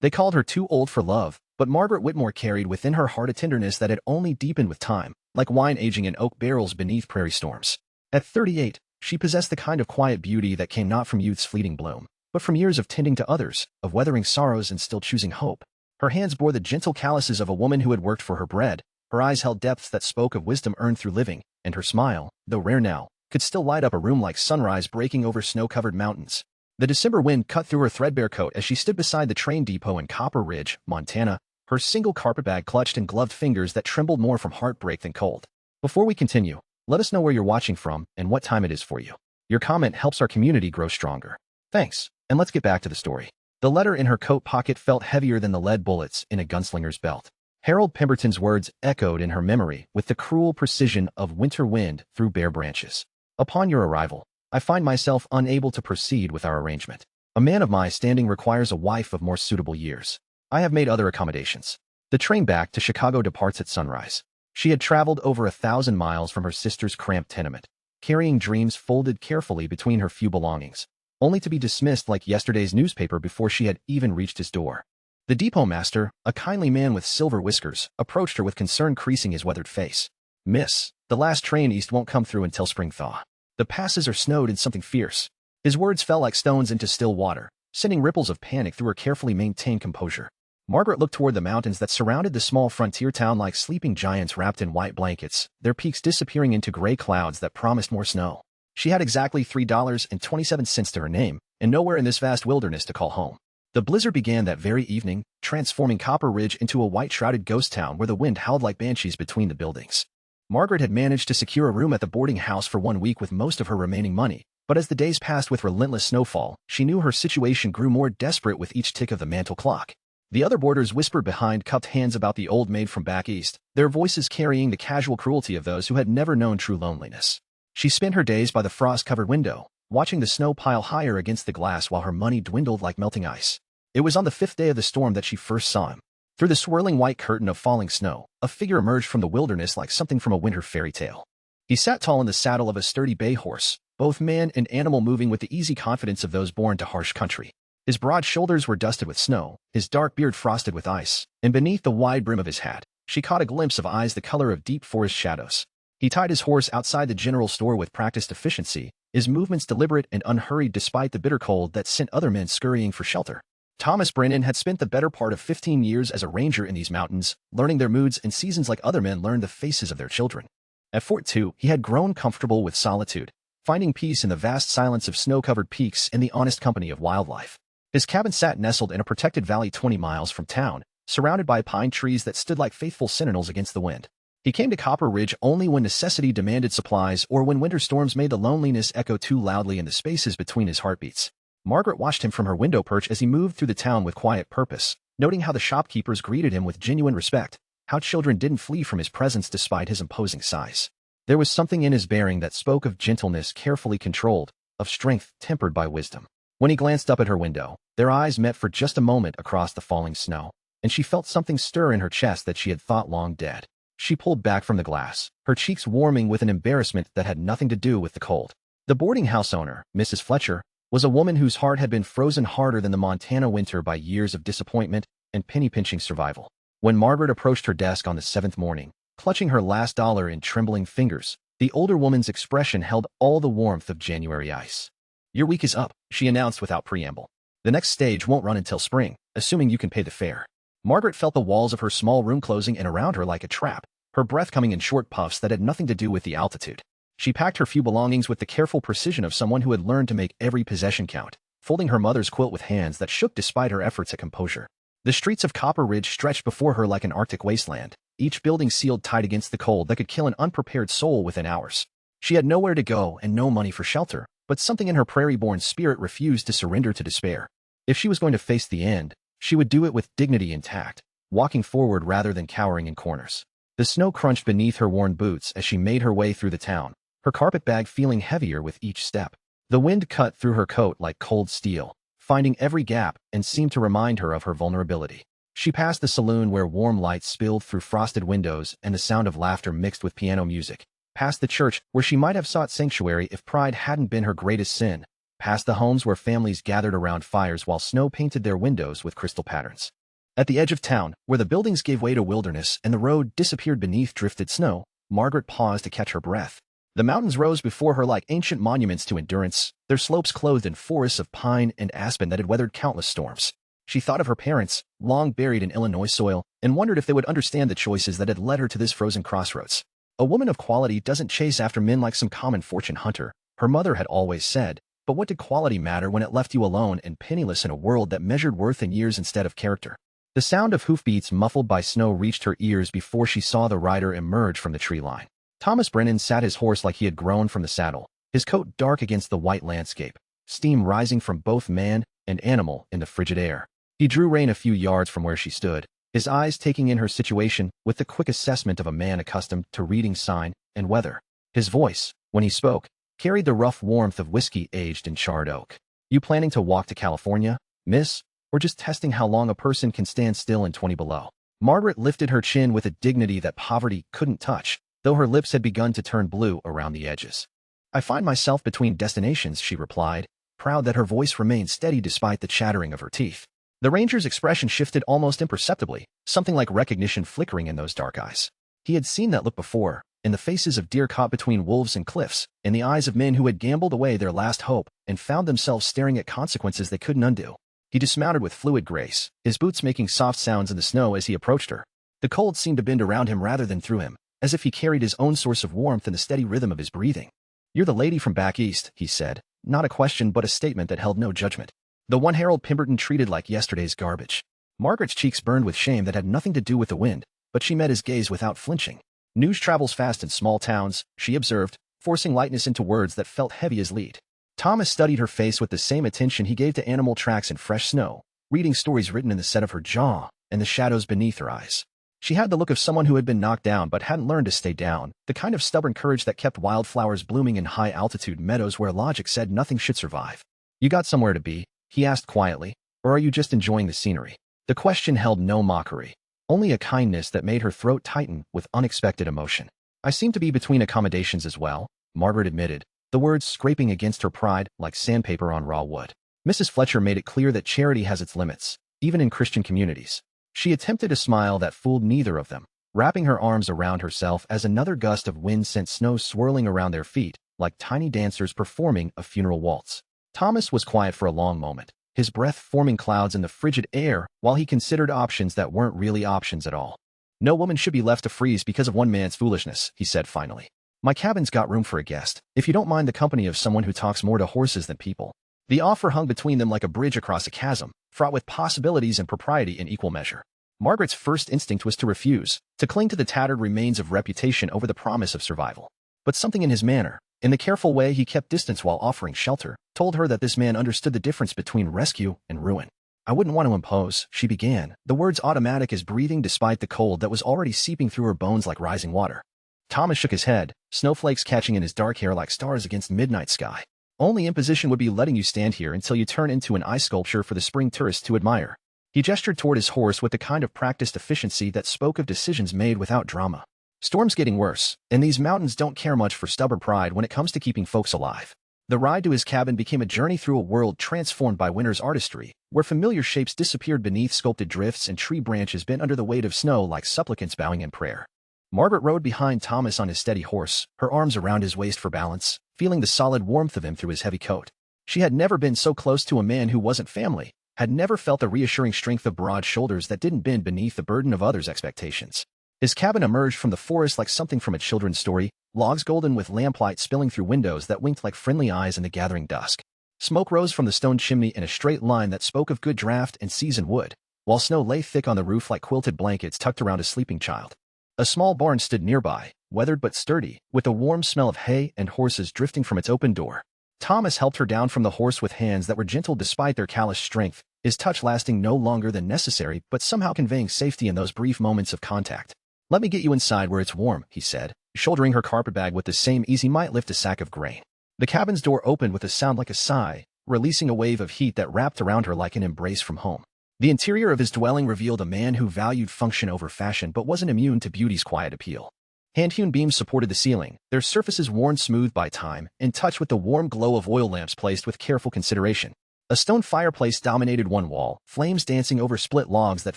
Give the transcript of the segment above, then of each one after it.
They called her too old for love, but Margaret Whitmore carried within her heart a tenderness that had only deepened with time, like wine aging in oak barrels beneath prairie storms. At 38, she possessed the kind of quiet beauty that came not from youth's fleeting bloom, but from years of tending to others, of weathering sorrows and still choosing hope. Her hands bore the gentle calluses of a woman who had worked for her bread, her eyes held depths that spoke of wisdom earned through living, and her smile, though rare now, could still light up a room like sunrise breaking over snow-covered mountains. The December wind cut through her threadbare coat as she stood beside the train depot in Copper Ridge, Montana, her single carpetbag clutched in gloved fingers that trembled more from heartbreak than cold. Before we continue, let us know where you're watching from and what time it is for you. Your comment helps our community grow stronger. Thanks, and let's get back to the story. The letter in her coat pocket felt heavier than the lead bullets in a gunslinger's belt. Harold Pemberton's words echoed in her memory with the cruel precision of winter wind through bare branches. Upon your arrival, I find myself unable to proceed with our arrangement. A man of my standing requires a wife of more suitable years. I have made other accommodations. The train back to Chicago departs at sunrise. She had traveled over 1,000 miles from her sister's cramped tenement, carrying dreams folded carefully between her few belongings, only to be dismissed like yesterday's newspaper before she had even reached his door. The depot master, a kindly man with silver whiskers, approached her with concern creasing his weathered face. Miss, the last train east won't come through until spring thaw. The passes are snowed in something fierce. His words fell like stones into still water, sending ripples of panic through her carefully maintained composure. Margaret looked toward the mountains that surrounded the small frontier town like sleeping giants wrapped in white blankets, their peaks disappearing into gray clouds that promised more snow. She had exactly $3.27 to her name, and nowhere in this vast wilderness to call home. The blizzard began that very evening, transforming Copper Ridge into a white-shrouded ghost town where the wind howled like banshees between the buildings. Margaret had managed to secure a room at the boarding house for 1 week with most of her remaining money, but as the days passed with relentless snowfall, she knew her situation grew more desperate with each tick of the mantel clock. The other boarders whispered behind cupped hands about the old maid from back east, their voices carrying the casual cruelty of those who had never known true loneliness. She spent her days by the frost-covered window, watching the snow pile higher against the glass while her money dwindled like melting ice. It was on the 5th day of the storm that she first saw him. Through the swirling white curtain of falling snow, a figure emerged from the wilderness like something from a winter fairy tale. He sat tall in the saddle of a sturdy bay horse, both man and animal moving with the easy confidence of those born to harsh country. His broad shoulders were dusted with snow, his dark beard frosted with ice, and beneath the wide brim of his hat, she caught a glimpse of eyes the color of deep forest shadows. He tied his horse outside the general store with practiced efficiency, his movements deliberate and unhurried despite the bitter cold that sent other men scurrying for shelter. Thomas Brennan had spent the better part of 15 years as a ranger in these mountains, learning their moods and seasons like other men learned the faces of their children. At Fort 2, he had grown comfortable with solitude, finding peace in the vast silence of snow-covered peaks and the honest company of wildlife. His cabin sat nestled in a protected valley 20 miles from town, surrounded by pine trees that stood like faithful sentinels against the wind. He came to Copper Ridge only when necessity demanded supplies or when winter storms made the loneliness echo too loudly in the spaces between his heartbeats. Margaret watched him from her window perch as he moved through the town with quiet purpose, noting how the shopkeepers greeted him with genuine respect, how children didn't flee from his presence despite his imposing size. There was something in his bearing that spoke of gentleness carefully controlled, of strength tempered by wisdom. When he glanced up at her window, their eyes met for just a moment across the falling snow, and she felt something stir in her chest that she had thought long dead. She pulled back from the glass, her cheeks warming with an embarrassment that had nothing to do with the cold. The boarding house owner, Mrs. Fletcher, was a woman whose heart had been frozen harder than the Montana winter by years of disappointment and penny-pinching survival. When Margaret approached her desk on the 7th morning, clutching her last dollar in trembling fingers, the older woman's expression held all the warmth of January ice. "Your week is up," she announced without preamble. "The next stage won't run until spring, assuming you can pay the fare." Margaret felt the walls of her small room closing in around her like a trap, her breath coming in short puffs that had nothing to do with the altitude. She packed her few belongings with the careful precision of someone who had learned to make every possession count, folding her mother's quilt with hands that shook despite her efforts at composure. The streets of Copper Ridge stretched before her like an Arctic wasteland, each building sealed tight against the cold that could kill an unprepared soul within hours. She had nowhere to go and no money for shelter, but something in her prairie-born spirit refused to surrender to despair. If she was going to face the end, she would do it with dignity intact, walking forward rather than cowering in corners. The snow crunched beneath her worn boots as she made her way through the town, her carpetbag feeling heavier with each step. The wind cut through her coat like cold steel, finding every gap and seemed to remind her of her vulnerability. She passed the saloon where warm lights spilled through frosted windows and the sound of laughter mixed with piano music, past the church where she might have sought sanctuary if pride hadn't been her greatest sin, past the homes where families gathered around fires while snow painted their windows with crystal patterns. At the edge of town, where the buildings gave way to wilderness and the road disappeared beneath drifted snow, Margaret paused to catch her breath. The mountains rose before her like ancient monuments to endurance, their slopes clothed in forests of pine and aspen that had weathered countless storms. She thought of her parents, long buried in Illinois soil, and wondered if they would understand the choices that had led her to this frozen crossroads. A woman of quality doesn't chase after men like some common fortune hunter, her mother had always said, but what did quality matter when it left you alone and penniless in a world that measured worth in years instead of character? The sound of hoofbeats muffled by snow reached her ears before she saw the rider emerge from the tree line. Thomas Brennan sat his horse like he had grown from the saddle, his coat dark against the white landscape, steam rising from both man and animal in the frigid air. He drew rein a few yards from where she stood, his eyes taking in her situation with the quick assessment of a man accustomed to reading sign and weather. His voice, when he spoke, carried the rough warmth of whiskey aged in charred oak. "You planning to walk to California, miss, or just testing how long a person can stand still in 20 below?" Margaret lifted her chin with a dignity that poverty couldn't touch, though her lips had begun to turn blue around the edges. "I find myself between destinations," she replied, proud that her voice remained steady despite the chattering of her teeth. The ranger's expression shifted almost imperceptibly, something like recognition flickering in those dark eyes. He had seen that look before, in the faces of deer caught between wolves and cliffs, in the eyes of men who had gambled away their last hope and found themselves staring at consequences they couldn't undo. He dismounted with fluid grace, his boots making soft sounds in the snow as he approached her. The cold seemed to bend around him rather than through him, as if he carried his own source of warmth in the steady rhythm of his breathing. "You're the lady from back east," he said, not a question but a statement that held no judgment. "The one Harold Pemberton treated like yesterday's garbage." Margaret's cheeks burned with shame that had nothing to do with the wind, but she met his gaze without flinching. "News travels fast in small towns," she observed, forcing lightness into words that felt heavy as lead. Thomas studied her face with the same attention he gave to animal tracks in fresh snow, reading stories written in the set of her jaw and the shadows beneath her eyes. She had the look of someone who had been knocked down but hadn't learned to stay down, the kind of stubborn courage that kept wildflowers blooming in high-altitude meadows where logic said nothing should survive. "You got somewhere to be?" he asked quietly, "or are you just enjoying the scenery?" The question held no mockery, only a kindness that made her throat tighten with unexpected emotion. "I seem to be between accommodations as well," Margaret admitted, the words scraping against her pride like sandpaper on raw wood. Mrs. Fletcher made it clear that charity has its limits, even in Christian communities. She attempted a smile that fooled neither of them, wrapping her arms around herself as another gust of wind sent snow swirling around their feet, like tiny dancers performing a funeral waltz. Thomas was quiet for a long moment, his breath forming clouds in the frigid air while he considered options that weren't really options at all. "No woman should be left to freeze because of one man's foolishness," he said finally. "My cabin's got room for a guest, if you don't mind the company of someone who talks more to horses than people." The offer hung between them like a bridge across a chasm, fraught with possibilities and propriety in equal measure. Margaret's first instinct was to refuse, to cling to the tattered remains of reputation over the promise of survival. But something in his manner, in the careful way he kept distance while offering shelter, told her that this man understood the difference between rescue and ruin. "I wouldn't want to impose," she began, the words automatic as breathing despite the cold that was already seeping through her bones like rising water. Thomas shook his head, snowflakes catching in his dark hair like stars against midnight sky. "Only imposition would be letting you stand here until you turn into an ice sculpture for the spring tourists to admire." He gestured toward his horse with the kind of practiced efficiency that spoke of decisions made without drama. "Storm's getting worse, and these mountains don't care much for stubborn pride when it comes to keeping folks alive." The ride to his cabin became a journey through a world transformed by winter's artistry, where familiar shapes disappeared beneath sculpted drifts and tree branches bent under the weight of snow like supplicants bowing in prayer. Margaret rode behind Thomas on his steady horse, her arms around his waist for balance, feeling the solid warmth of him through his heavy coat. She had never been so close to a man who wasn't family, had never felt the reassuring strength of broad shoulders that didn't bend beneath the burden of others' expectations. His cabin emerged from the forest like something from a children's story, logs golden with lamplight spilling through windows that winked like friendly eyes in the gathering dusk. Smoke rose from the stone chimney in a straight line that spoke of good draft and seasoned wood, while snow lay thick on the roof like quilted blankets tucked around a sleeping child. A small barn stood nearby, weathered but sturdy, with a warm smell of hay and horses drifting from its open door. Thomas helped her down from the horse with hands that were gentle despite their callous strength, his touch lasting no longer than necessary but somehow conveying safety in those brief moments of contact. "Let me get you inside where it's warm," he said, shouldering her carpetbag with the same ease he might lift a sack of grain. The cabin's door opened with a sound like a sigh, releasing a wave of heat that wrapped around her like an embrace from home. The interior of his dwelling revealed a man who valued function over fashion but wasn't immune to beauty's quiet appeal. Hand-hewn beams supported the ceiling, their surfaces worn smooth by time and touched with the warm glow of oil lamps placed with careful consideration. A stone fireplace dominated one wall, flames dancing over split logs that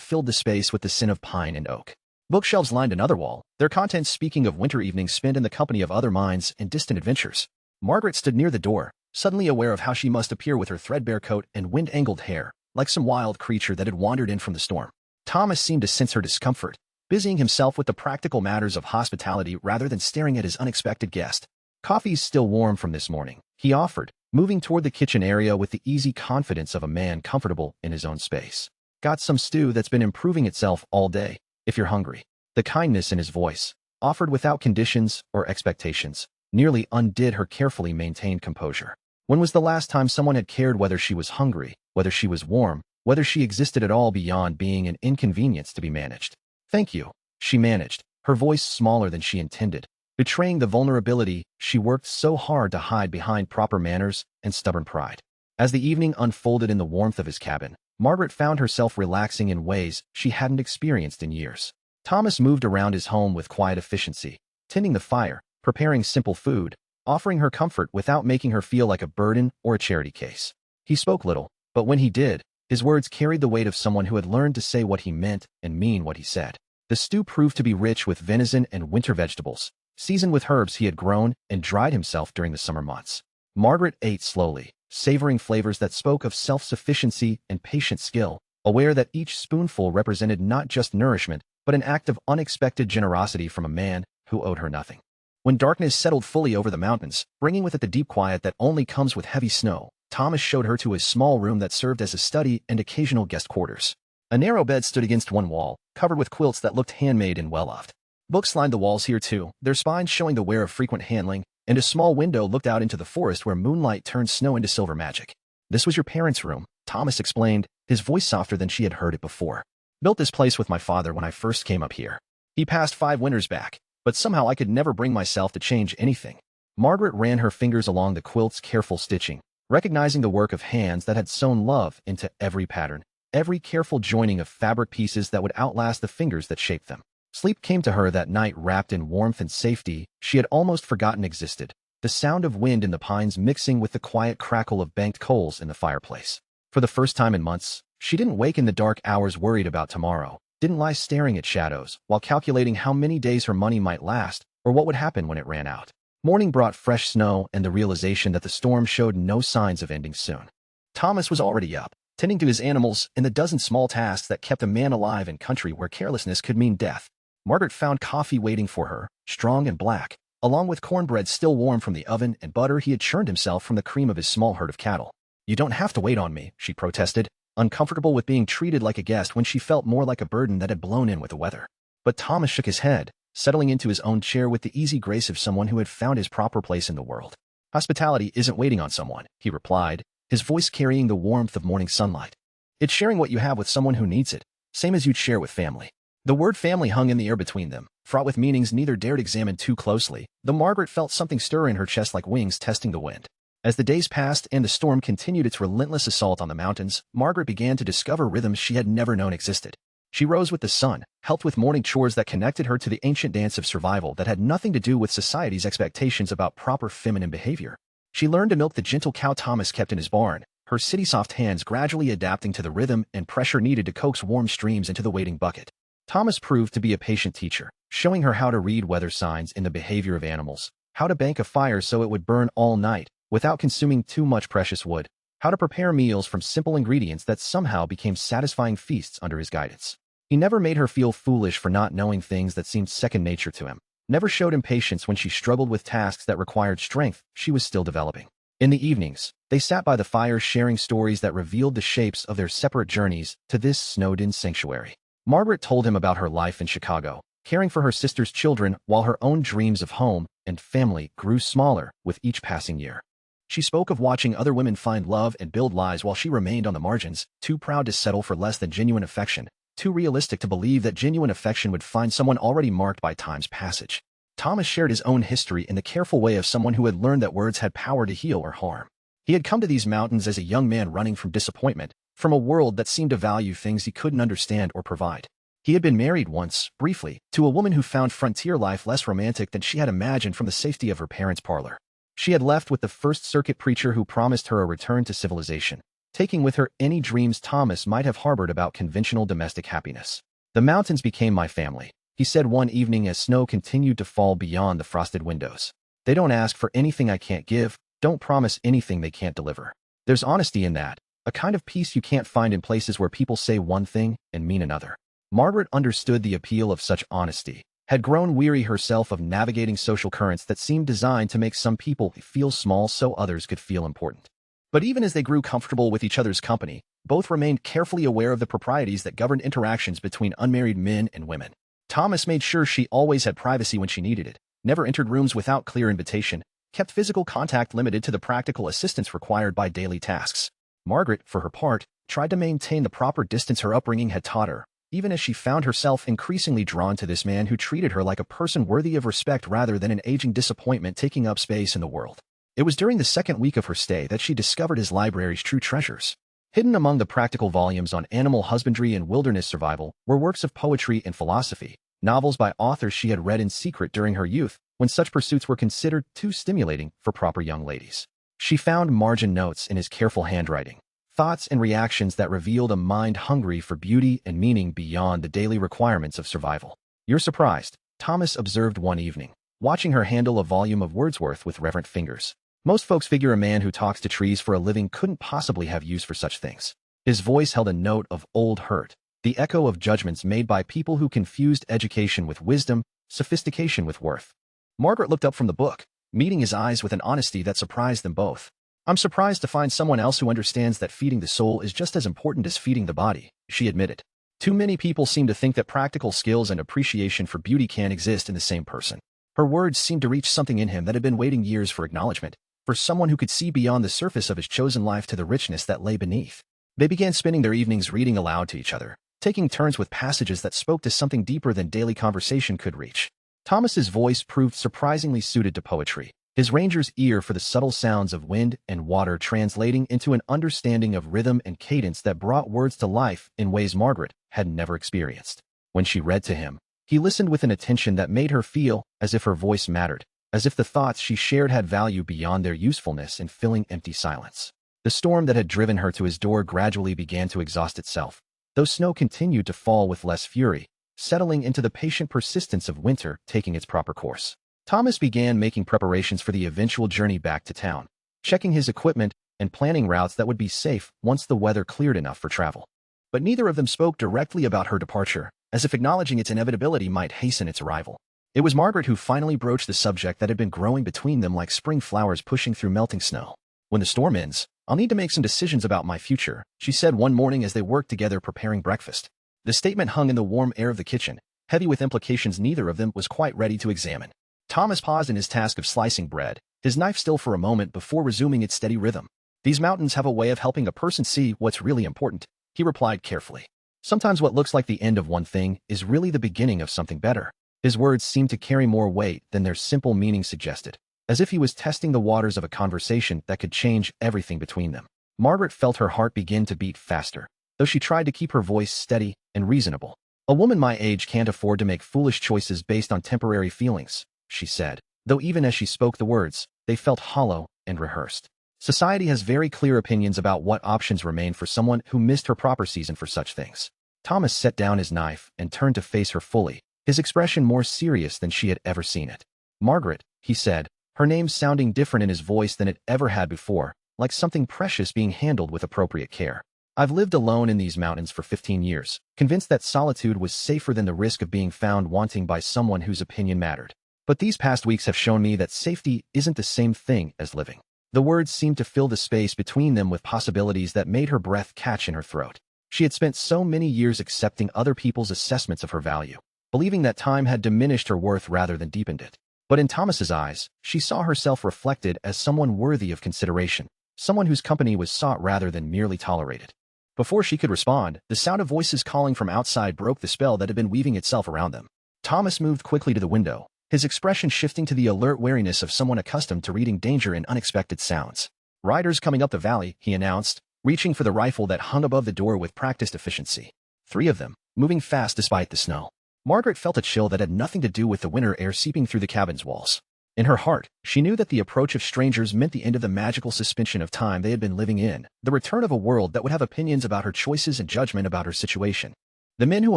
filled the space with the scent of pine and oak. Bookshelves lined another wall, their contents speaking of winter evenings spent in the company of other minds and distant adventures. Margaret stood near the door, suddenly aware of how she must appear with her threadbare coat and wind-angled hair, like some wild creature that had wandered in from the storm. Thomas seemed to sense her discomfort, busying himself with the practical matters of hospitality rather than staring at his unexpected guest. "Coffee's still warm from this morning," he offered, moving toward the kitchen area with the easy confidence of a man comfortable in his own space. "Got some stew that's been improving itself all day, if you're hungry." The kindness in his voice, offered without conditions or expectations, nearly undid her carefully maintained composure. When was the last time someone had cared whether she was hungry, whether she was warm, whether she existed at all beyond being an inconvenience to be managed? "Thank you," she managed, her voice smaller than she intended, betraying the vulnerability she worked so hard to hide behind proper manners and stubborn pride. As the evening unfolded in the warmth of his cabin, Margaret found herself relaxing in ways she hadn't experienced in years. Thomas moved around his home with quiet efficiency, tending the fire, preparing simple food, offering her comfort without making her feel like a burden or a charity case. He spoke little, but when he did, his words carried the weight of someone who had learned to say what he meant and mean what he said. The stew proved to be rich with venison and winter vegetables, seasoned with herbs he had grown and dried himself during the summer months. Margaret ate slowly, savoring flavors that spoke of self-sufficiency and patient skill, aware that each spoonful represented not just nourishment, but an act of unexpected generosity from a man who owed her nothing. When darkness settled fully over the mountains, bringing with it the deep quiet that only comes with heavy snow, Thomas showed her to his small room that served as a study and occasional guest quarters. A narrow bed stood against one wall, covered with quilts that looked handmade and well-loved. Books lined the walls here too, their spines showing the wear of frequent handling, and a small window looked out into the forest where moonlight turned snow into silver magic. "This was your parents' room," Thomas explained, his voice softer than she had heard it before. "Built this place with my father when I first came up here. He passed 5 winters back, but somehow I could never bring myself to change anything." Margaret ran her fingers along the quilt's careful stitching, recognizing the work of hands that had sewn love into every pattern, every careful joining of fabric pieces that would outlast the fingers that shaped them. Sleep came to her that night wrapped in warmth and safety she had almost forgotten existed, the sound of wind in the pines mixing with the quiet crackle of banked coals in the fireplace. For the first time in months, she didn't wake in the dark hours worried about tomorrow, didn't lie staring at shadows while calculating how many days her money might last or what would happen when it ran out. Morning brought fresh snow and the realization that the storm showed no signs of ending soon. Thomas was already up, tending to his animals and the dozen small tasks that kept a man alive in country where carelessness could mean death. Margaret found coffee waiting for her, strong and black, along with cornbread still warm from the oven and butter he had churned himself from the cream of his small herd of cattle. "You don't have to wait on me," she protested, uncomfortable with being treated like a guest when she felt more like a burden that had blown in with the weather. But Thomas shook his head, settling into his own chair with the easy grace of someone who had found his proper place in the world. "Hospitality isn't waiting on someone," he replied, his voice carrying the warmth of morning sunlight. "It's sharing what you have with someone who needs it, same as you'd share with family." The word family hung in the air between them, fraught with meanings neither dared examine too closely, though Margaret felt something stir in her chest like wings testing the wind. As the days passed and the storm continued its relentless assault on the mountains, Margaret began to discover rhythms she had never known existed. She rose with the sun, helped with morning chores that connected her to the ancient dance of survival that had nothing to do with society's expectations about proper feminine behavior. She learned to milk the gentle cow Thomas kept in his barn, her city-soft hands gradually adapting to the rhythm and pressure needed to coax warm streams into the waiting bucket. Thomas proved to be a patient teacher, showing her how to read weather signs in the behavior of animals, how to bank a fire so it would burn all night without consuming too much precious wood, how to prepare meals from simple ingredients that somehow became satisfying feasts under his guidance. He never made her feel foolish for not knowing things that seemed second nature to him, never showed impatience when she struggled with tasks that required strength she was still developing. In the evenings, they sat by the fire sharing stories that revealed the shapes of their separate journeys to this snowed-in sanctuary. Margaret told him about her life in Chicago, caring for her sister's children while her own dreams of home and family grew smaller with each passing year. She spoke of watching other women find love and build lives while she remained on the margins, too proud to settle for less than genuine affection, too realistic to believe that genuine affection would find someone already marked by time's passage. Thomas shared his own history in the careful way of someone who had learned that words had power to heal or harm. He had come to these mountains as a young man running from disappointment, from a world that seemed to value things he couldn't understand or provide. He had been married once, briefly, to a woman who found frontier life less romantic than she had imagined from the safety of her parents' parlor. She had left with the First Circuit preacher who promised her a return to civilization, taking with her any dreams Thomas might have harbored about conventional domestic happiness. "The mountains became my family," he said one evening as snow continued to fall beyond the frosted windows. "They don't ask for anything I can't give, don't promise anything they can't deliver. There's honesty in that, a kind of peace you can't find in places where people say one thing and mean another." Margaret understood the appeal of such honesty, had grown weary herself of navigating social currents that seemed designed to make some people feel small so others could feel important. But even as they grew comfortable with each other's company, both remained carefully aware of the proprieties that governed interactions between unmarried men and women. Thomas made sure she always had privacy when she needed it, never entered rooms without clear invitation, kept physical contact limited to the practical assistance required by daily tasks. Margaret, for her part, tried to maintain the proper distance her upbringing had taught her, even as she found herself increasingly drawn to this man who treated her like a person worthy of respect rather than an aging disappointment taking up space in the world. It was during the second week of her stay that she discovered his library's true treasures. Hidden among the practical volumes on animal husbandry and wilderness survival were works of poetry and philosophy, novels by authors she had read in secret during her youth, when such pursuits were considered too stimulating for proper young ladies. She found margin notes in his careful handwriting, thoughts and reactions that revealed a mind hungry for beauty and meaning beyond the daily requirements of survival. "You're surprised," Thomas observed one evening, watching her handle a volume of Wordsworth with reverent fingers. "Most folks figure a man who talks to trees for a living couldn't possibly have use for such things." His voice held a note of old hurt, the echo of judgments made by people who confused education with wisdom, sophistication with worth. Margaret looked up from the book, meeting his eyes with an honesty that surprised them both. "I'm surprised to find someone else who understands that feeding the soul is just as important as feeding the body," she admitted. "Too many people seem to think that practical skills and appreciation for beauty can't exist in the same person." Her words seemed to reach something in him that had been waiting years for acknowledgement, for someone who could see beyond the surface of his chosen life to the richness that lay beneath. They began spending their evenings reading aloud to each other, taking turns with passages that spoke to something deeper than daily conversation could reach. Thomas's voice proved surprisingly suited to poetry, his ranger's ear for the subtle sounds of wind and water translating into an understanding of rhythm and cadence that brought words to life in ways Margaret had never experienced. When she read to him, he listened with an attention that made her feel as if her voice mattered, as if the thoughts she shared had value beyond their usefulness in filling empty silence. The storm that had driven her to his door gradually began to exhaust itself, though snow continued to fall with less fury, settling into the patient persistence of winter taking its proper course. Thomas began making preparations for the eventual journey back to town, checking his equipment and planning routes that would be safe once the weather cleared enough for travel. But neither of them spoke directly about her departure, as if acknowledging its inevitability might hasten its arrival. It was Margaret who finally broached the subject that had been growing between them like spring flowers pushing through melting snow. "When the storm ends, I'll need to make some decisions about my future," she said one morning as they worked together preparing breakfast. The statement hung in the warm air of the kitchen, heavy with implications neither of them was quite ready to examine. Thomas paused in his task of slicing bread, his knife still for a moment before resuming its steady rhythm. "These mountains have a way of helping a person see what's really important," he replied carefully. "Sometimes what looks like the end of one thing is really the beginning of something better." His words seemed to carry more weight than their simple meaning suggested, as if he was testing the waters of a conversation that could change everything between them. Margaret felt her heart begin to beat faster, though she tried to keep her voice steady and reasonable. "A woman my age can't afford to make foolish choices based on temporary feelings," she said, though even as she spoke the words, they felt hollow and rehearsed. "Society has very clear opinions about what options remain for someone who missed her proper season for such things." Thomas set down his knife and turned to face her fully, his expression more serious than she had ever seen it. "Margaret," he said, her name sounding different in his voice than it ever had before, like something precious being handled with appropriate care. "I've lived alone in these mountains for 15 years, convinced that solitude was safer than the risk of being found wanting by someone whose opinion mattered. But these past weeks have shown me that safety isn't the same thing as living." The words seemed to fill the space between them with possibilities that made her breath catch in her throat. She had spent so many years accepting other people's assessments of her value, believing that time had diminished her worth rather than deepened it. But in Thomas's eyes, she saw herself reflected as someone worthy of consideration, someone whose company was sought rather than merely tolerated. Before she could respond, the sound of voices calling from outside broke the spell that had been weaving itself around them. Thomas moved quickly to the window, his expression shifting to the alert wariness of someone accustomed to reading danger in unexpected sounds. "Riders coming up the valley," he announced, reaching for the rifle that hung above the door with practiced efficiency. 3 of them, moving fast despite the snow. Margaret felt a chill that had nothing to do with the winter air seeping through the cabin's walls. In her heart, she knew that the approach of strangers meant the end of the magical suspension of time they had been living in, the return of a world that would have opinions about her choices and judgment about her situation. The men who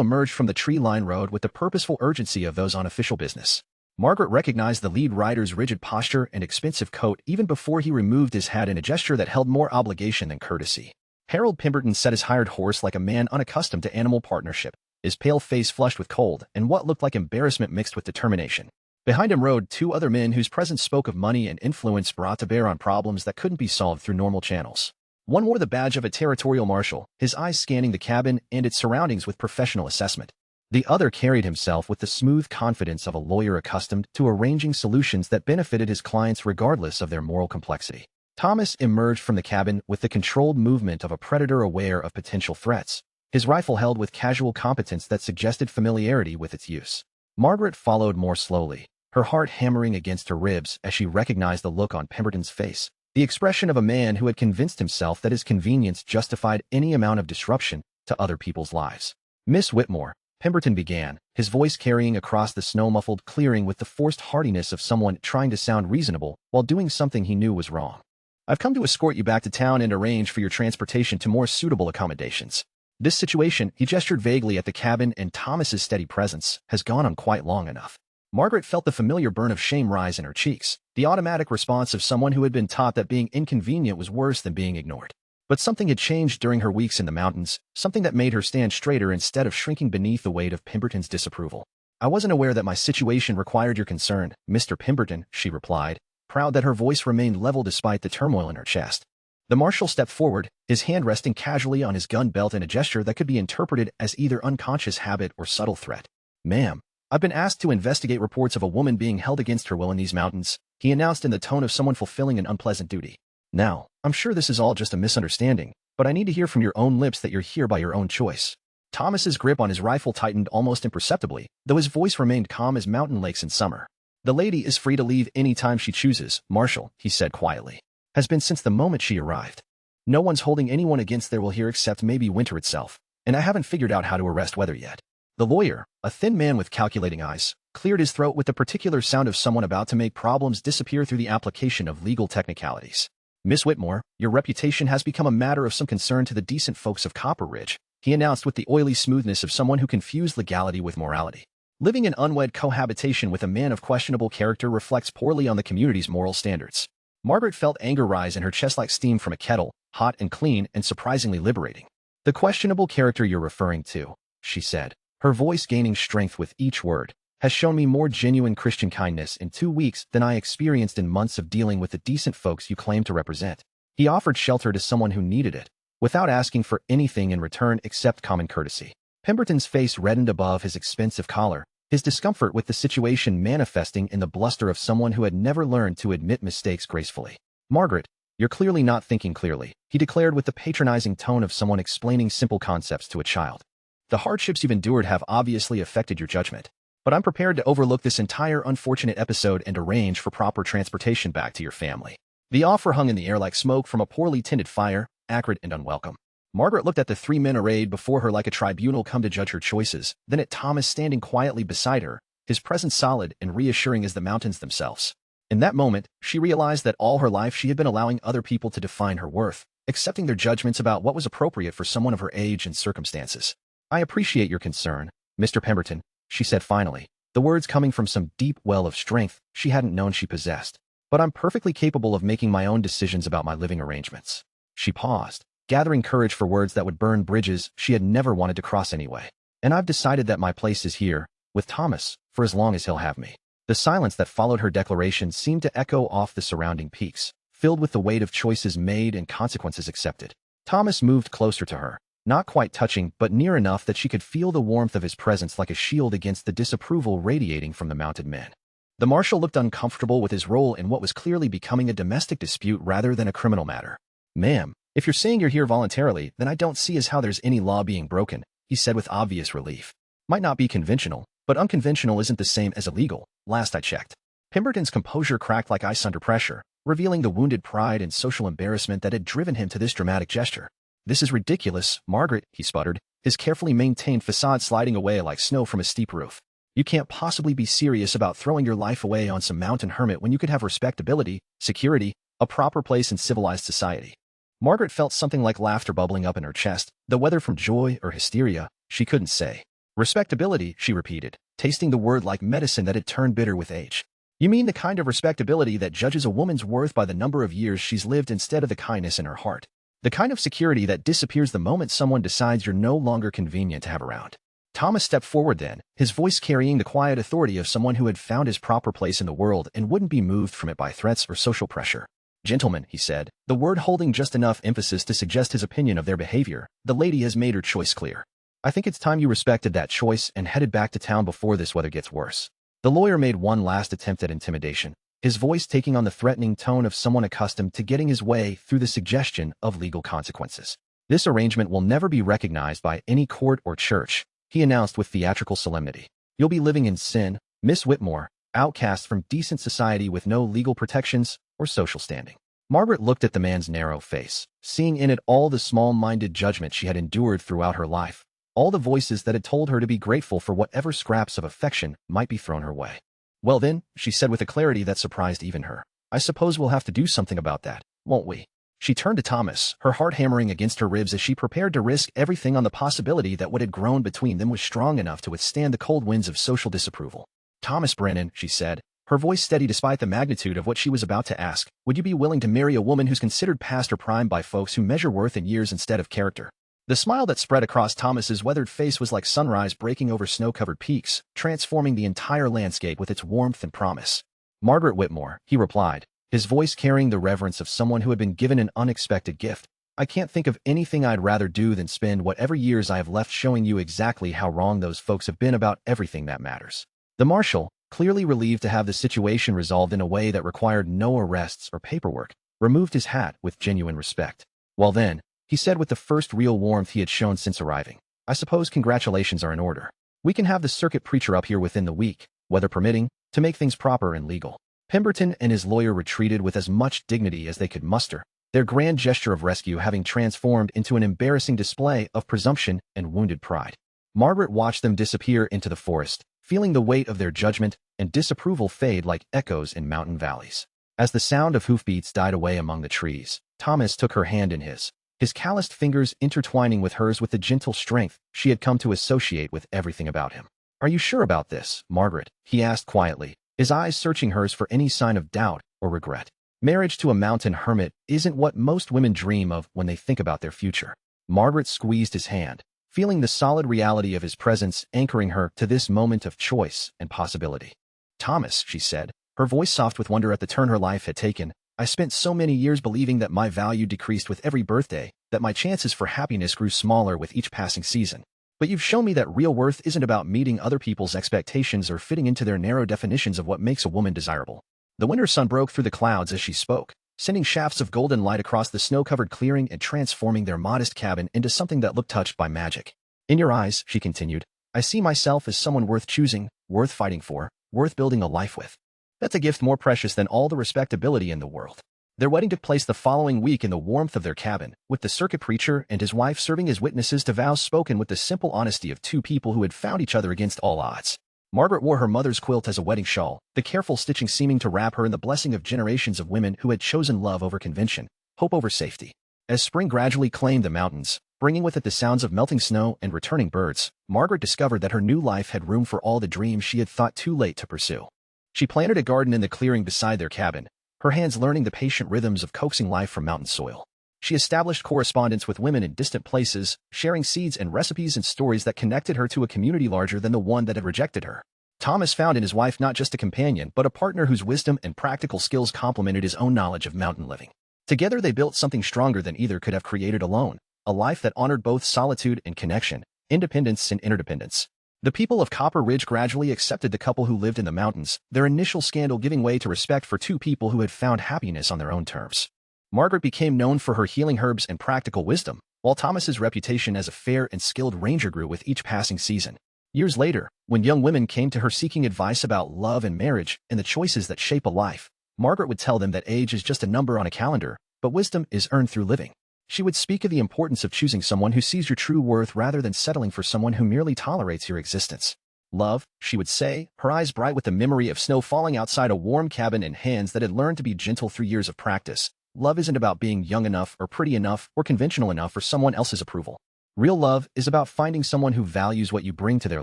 emerged from the tree-lined road with the purposeful urgency of those on official business. Margaret recognized the lead rider's rigid posture and expensive coat even before he removed his hat in a gesture that held more obligation than courtesy. Harold Pemberton sat his hired horse like a man unaccustomed to animal partnership, his pale face flushed with cold and what looked like embarrassment mixed with determination. Behind him rode two other men whose presence spoke of money and influence brought to bear on problems that couldn't be solved through normal channels. One wore the badge of a territorial marshal, his eyes scanning the cabin and its surroundings with professional assessment. The other carried himself with the smooth confidence of a lawyer accustomed to arranging solutions that benefited his clients regardless of their moral complexity. Thomas emerged from the cabin with the controlled movement of a predator aware of potential threats, his rifle held with casual competence that suggested familiarity with its use. Margaret followed more slowly, her heart hammering against her ribs as she recognized the look on Pemberton's face, the expression of a man who had convinced himself that his convenience justified any amount of disruption to other people's lives. "Miss Whitmore," Pemberton began, his voice carrying across the snow-muffled clearing with the forced heartiness of someone trying to sound reasonable while doing something he knew was wrong. "I've come to escort you back to town and arrange for your transportation to more suitable accommodations. This situation," he gestured vaguely at the cabin and Thomas's steady presence, "has gone on quite long enough." Margaret felt the familiar burn of shame rise in her cheeks, the automatic response of someone who had been taught that being inconvenient was worse than being ignored. But something had changed during her weeks in the mountains, something that made her stand straighter instead of shrinking beneath the weight of Pemberton's disapproval. "I wasn't aware that my situation required your concern, Mr. Pemberton," she replied, proud that her voice remained level despite the turmoil in her chest. The marshal stepped forward, his hand resting casually on his gun belt in a gesture that could be interpreted as either unconscious habit or subtle threat. "Ma'am, I've been asked to investigate reports of a woman being held against her will in these mountains," he announced in the tone of someone fulfilling an unpleasant duty. "Now, I'm sure this is all just a misunderstanding, but I need to hear from your own lips that you're here by your own choice." Thomas's grip on his rifle tightened almost imperceptibly, though his voice remained calm as mountain lakes in summer. "The lady is free to leave any time she chooses, Marshal," he said quietly. "Has been since the moment she arrived. No one's holding anyone against their will here except maybe winter itself, and I haven't figured out how to arrest weather yet." The lawyer, a thin man with calculating eyes, cleared his throat with the particular sound of someone about to make problems disappear through the application of legal technicalities. "Miss Whitmore, your reputation has become a matter of some concern to the decent folks of Copper Ridge," he announced with the oily smoothness of someone who confused legality with morality. "Living in unwed cohabitation with a man of questionable character reflects poorly on the community's moral standards." Margaret felt anger rise in her chest like steam from a kettle, hot and clean and surprisingly liberating. "The questionable character you're referring to," she said, her voice gaining strength with each word, "has shown me more genuine Christian kindness in 2 weeks than I experienced in months of dealing with the decent folks you claim to represent." He offered shelter to someone who needed it, without asking for anything in return except common courtesy. Pemberton's face reddened above his expensive collar, his discomfort with the situation manifesting in the bluster of someone who had never learned to admit mistakes gracefully. "Margaret, you're clearly not thinking clearly," he declared with the patronizing tone of someone explaining simple concepts to a child. "The hardships you've endured have obviously affected your judgment, but I'm prepared to overlook this entire unfortunate episode and arrange for proper transportation back to your family." The offer hung in the air like smoke from a poorly tended fire, acrid and unwelcome. Margaret looked at the 3 men arrayed before her like a tribunal come to judge her choices, then at Thomas standing quietly beside her, his presence solid and reassuring as the mountains themselves. In that moment, she realized that all her life she had been allowing other people to define her worth, accepting their judgments about what was appropriate for someone of her age and circumstances. "I appreciate your concern, Mr. Pemberton," she said finally, the words coming from some deep well of strength she hadn't known she possessed. "But I'm perfectly capable of making my own decisions about my living arrangements." She paused, gathering courage for words that would burn bridges she had never wanted to cross anyway. "And I've decided that my place is here, with Thomas, for as long as he'll have me." The silence that followed her declaration seemed to echo off the surrounding peaks, filled with the weight of choices made and consequences accepted. Thomas moved closer to her, not quite touching but near enough that she could feel the warmth of his presence like a shield against the disapproval radiating from the mounted men. The marshal looked uncomfortable with his role in what was clearly becoming a domestic dispute rather than a criminal matter. "Ma'am, if you're saying you're here voluntarily, then I don't see as how there's any law being broken," he said with obvious relief. "Might not be conventional, but unconventional isn't the same as illegal, last I checked." Pemberton's composure cracked like ice under pressure, revealing the wounded pride and social embarrassment that had driven him to this dramatic gesture. "This is ridiculous, Margaret," he sputtered, his carefully maintained facade sliding away like snow from a steep roof. You can't possibly be serious about throwing your life away on some mountain hermit when you could have respectability, security, a proper place in civilized society. Margaret felt something like laughter bubbling up in her chest, though whether from joy or hysteria, she couldn't say. Respectability, she repeated, tasting the word like medicine that had turned bitter with age. You mean the kind of respectability that judges a woman's worth by the number of years she's lived instead of the kindness in her heart. The kind of security that disappears the moment someone decides you're no longer convenient to have around. Thomas stepped forward then, his voice carrying the quiet authority of someone who had found his proper place in the world and wouldn't be moved from it by threats or social pressure. Gentlemen, he said, the word holding just enough emphasis to suggest his opinion of their behavior, the lady has made her choice clear. I think it's time you respected that choice and headed back to town before this weather gets worse. The lawyer made one last attempt at intimidation, his voice taking on the threatening tone of someone accustomed to getting his way through the suggestion of legal consequences. This arrangement will never be recognized by any court or church, he announced with theatrical solemnity. You'll be living in sin, Miss Whitmore, outcast from decent society with no legal protections or social standing. Margaret looked at the man's narrow face, seeing in it all the small-minded judgment she had endured throughout her life, all the voices that had told her to be grateful for whatever scraps of affection might be thrown her way. Well then, she said with a clarity that surprised even her, I suppose we'll have to do something about that, won't we? She turned to Thomas, her heart hammering against her ribs as she prepared to risk everything on the possibility that what had grown between them was strong enough to withstand the cold winds of social disapproval. Thomas Brennan, she said, her voice steady despite the magnitude of what she was about to ask, would you be willing to marry a woman who's considered past her prime by folks who measure worth in years instead of character? The smile that spread across Thomas's weathered face was like sunrise breaking over snow-covered peaks, transforming the entire landscape with its warmth and promise. Margaret Whitmore, he replied, his voice carrying the reverence of someone who had been given an unexpected gift. I can't think of anything I'd rather do than spend whatever years I have left showing you exactly how wrong those folks have been about everything that matters. The marshal, clearly relieved to have the situation resolved in a way that required no arrests or paperwork, removed his hat with genuine respect. Well then, he said with the first real warmth he had shown since arriving, I suppose congratulations are in order. We can have the circuit preacher up here within the week, weather permitting, to make things proper and legal. Pemberton and his lawyer retreated with as much dignity as they could muster, their grand gesture of rescue having transformed into an embarrassing display of presumption and wounded pride. Margaret watched them disappear into the forest, feeling the weight of their judgment and disapproval fade like echoes in mountain valleys. As the sound of hoofbeats died away among the trees, Thomas took her hand in his calloused fingers intertwining with hers with the gentle strength she had come to associate with everything about him. Are you sure about this, Margaret? He asked quietly, his eyes searching hers for any sign of doubt or regret. Marriage to a mountain hermit isn't what most women dream of when they think about their future. Margaret squeezed his hand, feeling the solid reality of his presence anchoring her to this moment of choice and possibility. Thomas, she said, her voice soft with wonder at the turn her life had taken, I spent so many years believing that my value decreased with every birthday, that my chances for happiness grew smaller with each passing season. But you've shown me that real worth isn't about meeting other people's expectations or fitting into their narrow definitions of what makes a woman desirable. The winter sun broke through the clouds as she spoke, sending shafts of golden light across the snow-covered clearing and transforming their modest cabin into something that looked touched by magic. In your eyes, she continued, I see myself as someone worth choosing, worth fighting for, worth building a life with. That's a gift more precious than all the respectability in the world. Their wedding took place the following week in the warmth of their cabin, with the circuit preacher and his wife serving as witnesses to vows spoken with the simple honesty of two people who had found each other against all odds. Margaret wore her mother's quilt as a wedding shawl, the careful stitching seeming to wrap her in the blessing of generations of women who had chosen love over convention, hope over safety. As spring gradually claimed the mountains, bringing with it the sounds of melting snow and returning birds, Margaret discovered that her new life had room for all the dreams she had thought too late to pursue. She planted a garden in the clearing beside their cabin, her hands learning the patient rhythms of coaxing life from mountain soil. She established correspondence with women in distant places, sharing seeds and recipes and stories that connected her to a community larger than the one that had rejected her. Thomas found in his wife not just a companion, but a partner whose wisdom and practical skills complemented his own knowledge of mountain living. Together they built something stronger than either could have created alone, a life that honored both solitude and connection, independence and interdependence. The people of Copper Ridge gradually accepted the couple who lived in the mountains, their initial scandal giving way to respect for two people who had found happiness on their own terms. Margaret became known for her healing herbs and practical wisdom, while Thomas's reputation as a fair and skilled ranger grew with each passing season. Years later, when young women came to her seeking advice about love and marriage and the choices that shape a life, Margaret would tell them that age is just a number on a calendar, but wisdom is earned through living. She would speak of the importance of choosing someone who sees your true worth rather than settling for someone who merely tolerates your existence. Love, she would say, her eyes bright with the memory of snow falling outside a warm cabin and hands that had learned to be gentle through years of practice. Love isn't about being young enough or pretty enough or conventional enough for someone else's approval. Real love is about finding someone who values what you bring to their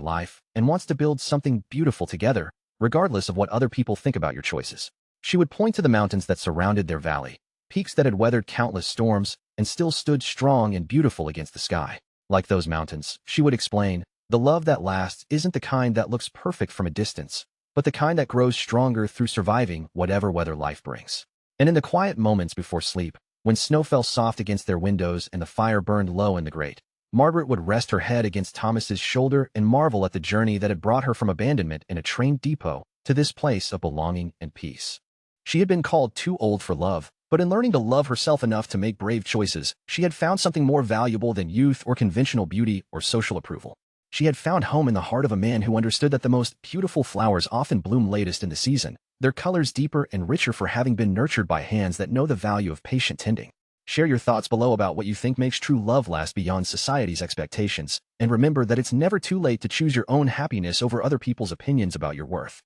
life and wants to build something beautiful together, regardless of what other people think about your choices. She would point to the mountains that surrounded their valley, peaks that had weathered countless storms and still stood strong and beautiful against the sky. Like those mountains, she would explain, the love that lasts isn't the kind that looks perfect from a distance, but the kind that grows stronger through surviving whatever weather life brings. And in the quiet moments before sleep, when snow fell soft against their windows and the fire burned low in the grate, Margaret would rest her head against Thomas's shoulder and marvel at the journey that had brought her from abandonment in a train depot to this place of belonging and peace. She had been called too old for love, but in learning to love herself enough to make brave choices, she had found something more valuable than youth or conventional beauty or social approval. She had found home in the heart of a man who understood that the most beautiful flowers often bloom latest in the season, their colors deeper and richer for having been nurtured by hands that know the value of patient tending. Share your thoughts below about what you think makes true love last beyond society's expectations, and remember that it's never too late to choose your own happiness over other people's opinions about your worth.